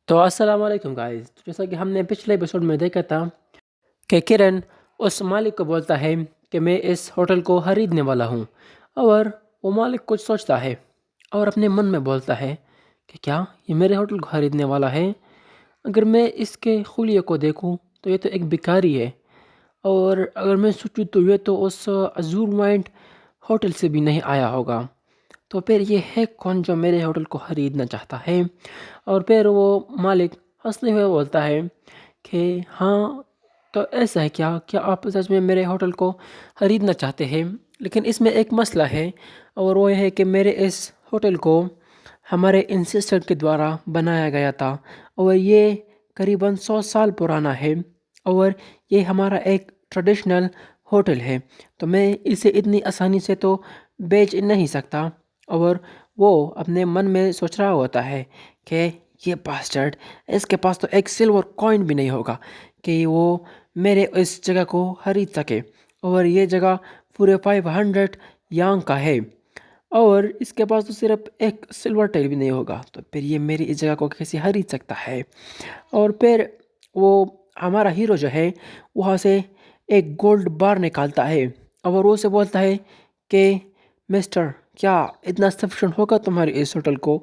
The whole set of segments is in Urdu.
تو السلام علیکم گائز، جیسا کہ ہم نے پچھلے ایپیسوڈ میں دیکھا تھا کہ کرن اس مالک کو بولتا ہے کہ میں اس ہوٹل کو خریدنے والا ہوں، اور وہ مالک کچھ سوچتا ہے اور اپنے من میں بولتا ہے کہ کیا یہ میرے ہوٹل کو خریدنے والا ہے؟ اگر میں اس کے خلیے کو دیکھوں تو یہ تو ایک بھکاری ہے، اور اگر میں سوچوں تو یہ تو اس عزور مائنڈ ہوٹل سے بھی نہیں آیا ہوگا، تو پھر یہ ہے کون جو میرے ہوٹل کو خریدنا چاہتا ہے؟ اور پھر وہ مالک ہنستے ہوئے بولتا ہے کہ ہاں، تو ایسا ہے کیا آپ سچ میں میرے ہوٹل کو خریدنا چاہتے ہیں؟ لیکن اس میں ایک مسئلہ ہے، اور وہ یہ ہے کہ میرے اس ہوٹل کو ہمارے انسسٹر کے دوارا بنایا گیا تھا، اور یہ قریباً 100 سال پرانا ہے، اور یہ ہمارا ایک ٹریڈیشنل ہوٹل ہے، تو میں اسے اتنی آسانی سے تو بیچ نہیں سکتا۔ اور وہ اپنے من میں سوچ رہا ہوتا ہے کہ یہ باسٹرڈ، اس کے پاس تو ایک سلور کوائن بھی نہیں ہوگا کہ وہ میرے اس جگہ کو خرید سکے، اور یہ جگہ پورے 500 یانگ کا ہے، اور اس کے پاس تو صرف ایک سلور ٹیل بھی نہیں ہوگا، تو پھر یہ میری اس جگہ کو کیسے خرید سکتا ہے؟ اور پھر وہ ہمارا ہیرو جو ہے وہاں سے ایک گولڈ بار نکالتا ہے، اور وہ سے بولتا ہے کہ مسٹر، کیا اتنا سفیشینٹ ہوگا تمہارے اس ہوٹل کو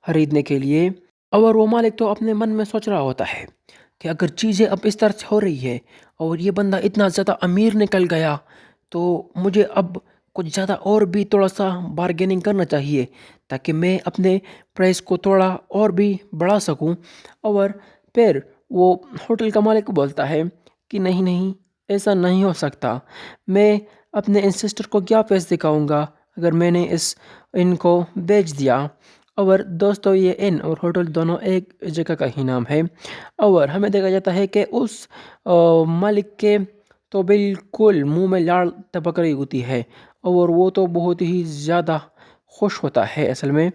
خریدنے کے لیے؟ اور وہ مالک تو اپنے من میں سوچ رہا ہوتا ہے کہ اگر چیزیں اب اس طرح سے ہو رہی ہے اور یہ بندہ اتنا زیادہ امیر نکل گیا، تو مجھے اب کچھ زیادہ اور بھی تھوڑا سا بارگیننگ کرنا چاہیے، تاکہ میں اپنے پرائس کو تھوڑا اور بھی بڑھا سکوں۔ اور پھر وہ ہوٹل کا مالک بولتا ہے کہ نہیں نہیں، ایسا نہیں ہو سکتا، میں اپنے انسسٹر کو کیا پیسے دکھاؤں گا اگر میں نے ان کو بیچ دیا؟ اور دوستو، یہ ان اور ہوٹل دونوں ایک جگہ کا ہی نام ہے، اور ہمیں دیکھا جاتا ہے کہ اس مالک کے تو بالکل منہ میں لاڑ ٹپک رہی ہوتی ہے، اور وہ تو بہت ہی زیادہ خوش ہوتا ہے اصل میں۔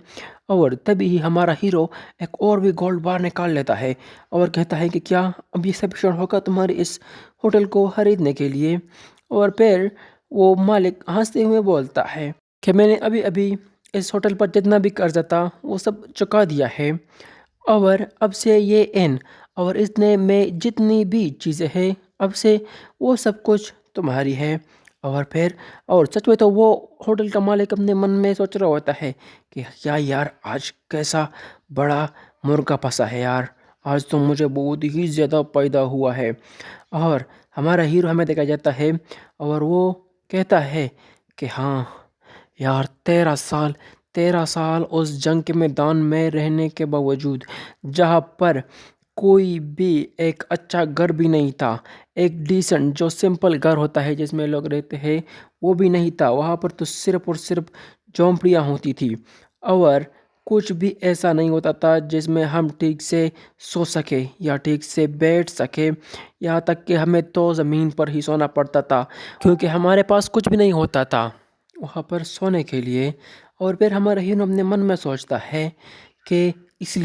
اور تبھی ہی ہمارا ہیرو ایک اور بھی گولڈ بار نکال لیتا ہے اور کہتا ہے کہ کیا اب یہ سفیشینٹ ہوگا تمہاری اس ہوٹل کو خریدنے کے لیے؟ اور پھر وہ مالک ہنستے ہوئے بولتا ہے کہ میں نے ابھی ابھی اس ہوٹل پر جتنا بھی قرضہ تھا وہ سب چکا دیا ہے، اور اب سے یہ اور اس میں جتنی بھی چیزیں ہیں، اب سے وہ سب کچھ تمہاری ہے۔ اور پھر سچ میں تو وہ ہوٹل کا مالک اپنے من میں سوچ رہا ہوتا ہے کہ کیا یار، آج کیسا بڑا مرغا پھنسا ہے یار، آج تو مجھے بہت ہی زیادہ پیدا ہوا ہے۔ اور ہمارا ہیرو ہمیں دیکھا جاتا ہے، اور وہ کہتا ہے کہ ہاں یار، 13 سال اس جنگ کے میدان میں رہنے کے باوجود، جہاں پر کوئی بھی ایک اچھا گھر بھی نہیں تھا، ایک ڈیسنٹ جو سمپل گھر ہوتا ہے جس میں لوگ رہتے ہیں وہ بھی نہیں تھا، وہاں پر تو صرف اور صرف جھونپڑیاں ہوتی تھی، اور کچھ بھی ایسا نہیں ہوتا تھا جس میں ہم ٹھیک سے سو سکے یا ٹھیک سے بیٹھ سکے، یہاں تک کہ ہمیں تو زمین پر ہی سونا پڑتا تھا، کیونکہ ہمارے پاس کچھ بھی نہیں ہوتا تھا وہاں پر سونے کے لیے۔ اور پھر ہمارا ہیرو اپنے من میں سوچتا ہے کہ اس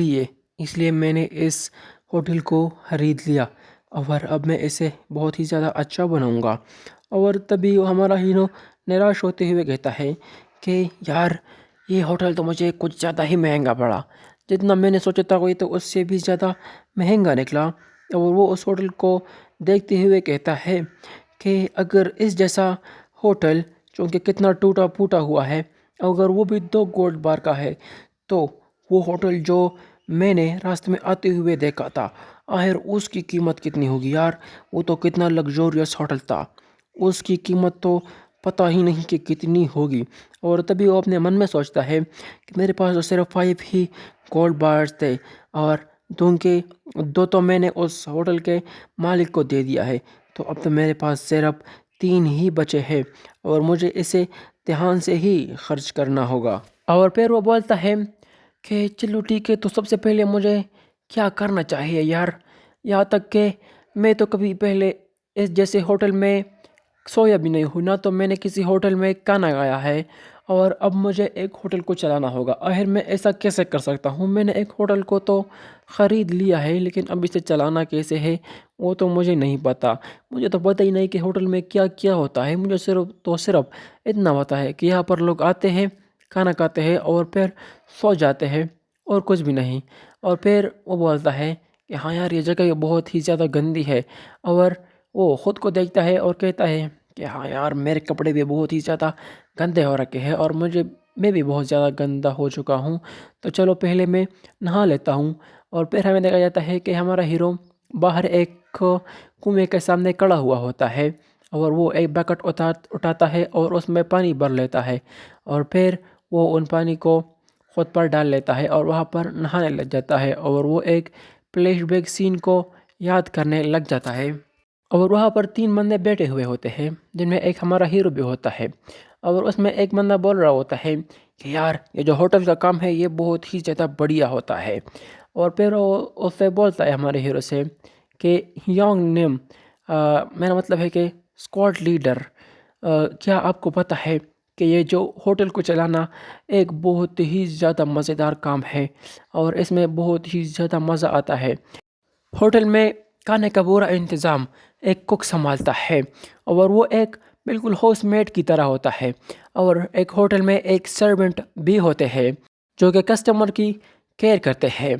لیے میں نے اس ہوٹل کو خرید لیا، اور اب میں اسے بہت ہی زیادہ اچھا بناؤں گا۔ اور تبھی ہمارا ہیرو نراش ہوتے ہوئے کہتا ہے کہ یار، یہ ہوٹل تو مجھے کچھ زیادہ ہی مہنگا پڑا، جتنا میں نے سوچا تھا کوئی تو اس سے بھی زیادہ مہنگا نکلا۔ اور وہ اس ہوٹل کو دیکھتے ہوئے کہتا ہے کہ اگر اس جیسا ہوٹل، چونکہ کتنا ٹوٹا پھوٹا ہوا ہے، اگر وہ بھی 2 گولڈ بار کا ہے، تو وہ ہوٹل جو میں نے راستے میں آتے ہوئے دیکھا تھا، آخر اس کی قیمت کتنی ہوگی یار؟ وہ تو کتنا لگزوریس ہوٹل تھا، اس کی قیمت تو پتہ ہی نہیں کہ کتنی ہوگی۔ اور تبھی وہ اپنے من میں سوچتا ہے کہ میرے پاس تو صرف 5 ہی گولڈ بارز تھے، اور کیونکہ 2 تو میں نے اس ہوٹل کے مالک کو دے دیا ہے، تو اب تو میرے پاس صرف 3 ہی بچے ہیں، اور مجھے اسے دھیان سے ہی خرچ کرنا ہوگا۔ اور پھر وہ بولتا ہے کہ چلو ٹھیک ہے، تو سب سے پہلے مجھے کیا کرنا چاہیے یار؟ یہاں تک کہ میں تو کبھی پہلے اس جیسے ہوٹل میں سویا بھی نہیں ہوں، نہ تو میں نے کسی ہوٹل میں کھانا کھایا ہے، اور اب مجھے ایک ہوٹل کو چلانا ہوگا۔ آخر میں ایسا کیسے کر سکتا ہوں؟ میں نے ایک ہوٹل کو تو خرید لیا ہے، لیکن اب اسے چلانا کیسے ہے وہ تو مجھے نہیں پتا۔ مجھے تو پتہ ہی نہیں کہ ہوٹل میں کیا کیا ہوتا ہے، مجھے صرف اتنا پتا ہے کہ یہاں پر لوگ آتے ہیں، کھانا کھاتے ہیں اور پھر سو جاتے ہیں، اور کچھ بھی نہیں۔ اور پھر وہ بولتا ہے کہ ہاں یار یہ جگہ بہت ہی زیادہ گندی ہے، اور وہ خود کو دیکھتا ہے اور کہتا ہے کہ ہاں یار میرے کپڑے بھی بہت ہی زیادہ گندے ہو رکھے ہیں، اور میں بھی بہت زیادہ گندا ہو چکا ہوں، تو چلو پہلے میں نہا لیتا ہوں۔ اور پھر ہمیں دیکھا جاتا ہے کہ ہمارا ہیرو باہر ایک کنویں کے سامنے کڑا ہوا ہوتا ہے، اور وہ ایک بکٹ اٹھاتا ہے اور اس میں پانی بھر لیتا ہے، اور پھر وہ ان پانی کو خود پر ڈال لیتا ہے اور وہاں پر نہانے لگ جاتا ہے، اور وہ ایک فلیش بیک سین کو یاد کرنے لگ جاتا ہے۔ اور وہاں پر 3 بندے بیٹھے ہوئے ہوتے ہیں، جن میں ایک ہمارا ہیرو بھی ہوتا ہے، اور اس میں ایک بندہ بول رہا ہوتا ہے کہ یار یہ جو ہوٹل کا کام ہے یہ بہت ہی زیادہ بڑھیا ہوتا ہے۔ اور پھر وہ اس سے بولتا ہے ہمارے ہیرو سے کہ یونگ نیم، میرا مطلب ہے کہ اسکواڈ لیڈر، کیا آپ کو پتہ ہے کہ یہ جو ہوٹل کو چلانا ایک بہت ہی زیادہ مزیدار کام ہے، اور اس میں بہت ہی زیادہ مزہ آتا ہے۔ ہوٹل میں کھانے کا پورا انتظام ایک کک سنبھالتا ہے، اور وہ ایک بالکل ہاؤس میٹ کی طرح ہوتا ہے، اور ایک ہوٹل میں ایک سرونٹ بھی ہوتے ہیں جو کہ کسٹمر کی کیئر کرتے ہیں،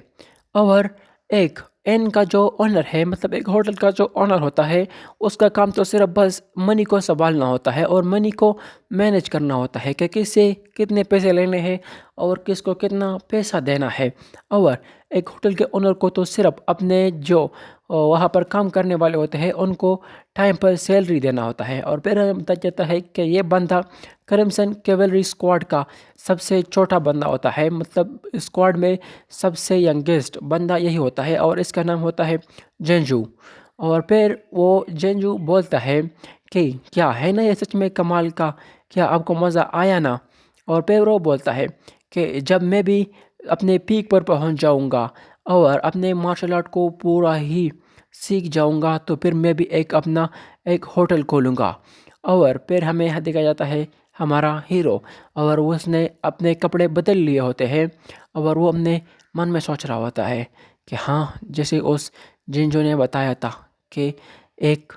اور ایک ان کا جو اونر ہے، مطلب ایک ہوٹل کا جو اونر ہوتا ہے، اس کا کام تو صرف بس منی کو سنبھالنا ہوتا ہے اور منی کو مینیج کرنا ہوتا ہے کہ کس سے کتنے پیسے لینے ہیں اور کس کو کتنا پیسہ دینا ہے۔ اور ایک ہوٹل کے اونر کو تو صرف اپنے جو وہاں پر کام کرنے والے ہوتے ہیں ان کو ٹائم پر سیلری دینا ہوتا ہے۔ اور پھر ہمیں بتایا جاتا ہے کہ یہ بندہ کرمسن کیولری اسکواڈ کا سب سے چھوٹا بندہ ہوتا ہے، مطلب اسکواڈ میں سب سے ینگسٹ بندہ یہی ہوتا ہے، اور اس کا نام ہوتا ہے جنجو۔ اور پھر وہ جنجو بولتا ہے کہ کیا ہے نا یہ سچ میں کمال کا، کیا آپ کو مزہ آیا نا؟ اور پھر وہ بولتا ہے کہ جب میں بھی اپنے پیک پر پہنچ جاؤں گا اور اپنے مارشل آرٹ کو پورا ہی سیکھ جاؤں گا تو پھر میں بھی اپنا ایک ہوٹل کھولوں گا۔ اور پھر ہمیں دیکھا جاتا ہے ہمارا ہیرو، اور اس نے اپنے کپڑے بدل لیے ہوتے ہیں، اور وہ اپنے من میں سوچ رہا ہوتا ہے کہ ہاں جیسے اس جنجو نے بتایا تھا کہ ایک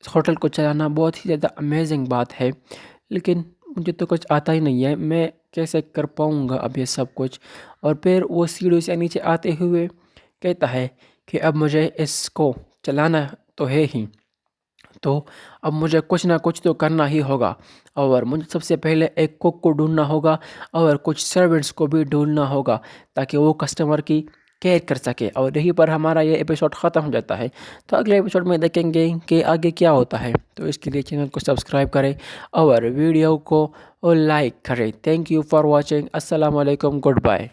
ہوٹل کو چلانا بہت ہی زیادہ امیزنگ بات ہے، لیکن مجھے تو کچھ آتا ہی نہیں ہے، میں کیسے کر پاؤں گا اب یہ سب کچھ۔ اور پھر وہ سیڑھی سے نیچے آتے ہوئے کہتا ہے کہ اب مجھے اس کو چلانا تو ہے ہی، تو اب مجھے کچھ نہ کچھ تو کرنا ہی ہوگا، اور مجھے سب سے پہلے ایک کوک کو ڈھونڈنا ہوگا اور کچھ سرونٹس کو بھی ڈھونڈنا ہوگا تاکہ وہ کسٹمر کی کیئر کر سکے۔ اور یہیں پر ہمارا یہ ایپیسوڈ ختم ہو جاتا ہے، تو اگلے ایپیسوڈ میں دیکھیں گے کہ آگے کیا ہوتا ہے، تو اس کے لیے چینل کو سبسکرائب کریں اور ویڈیو کو لائک کریں۔ Thank you for watching. السلام علیکم، گڈ بائے۔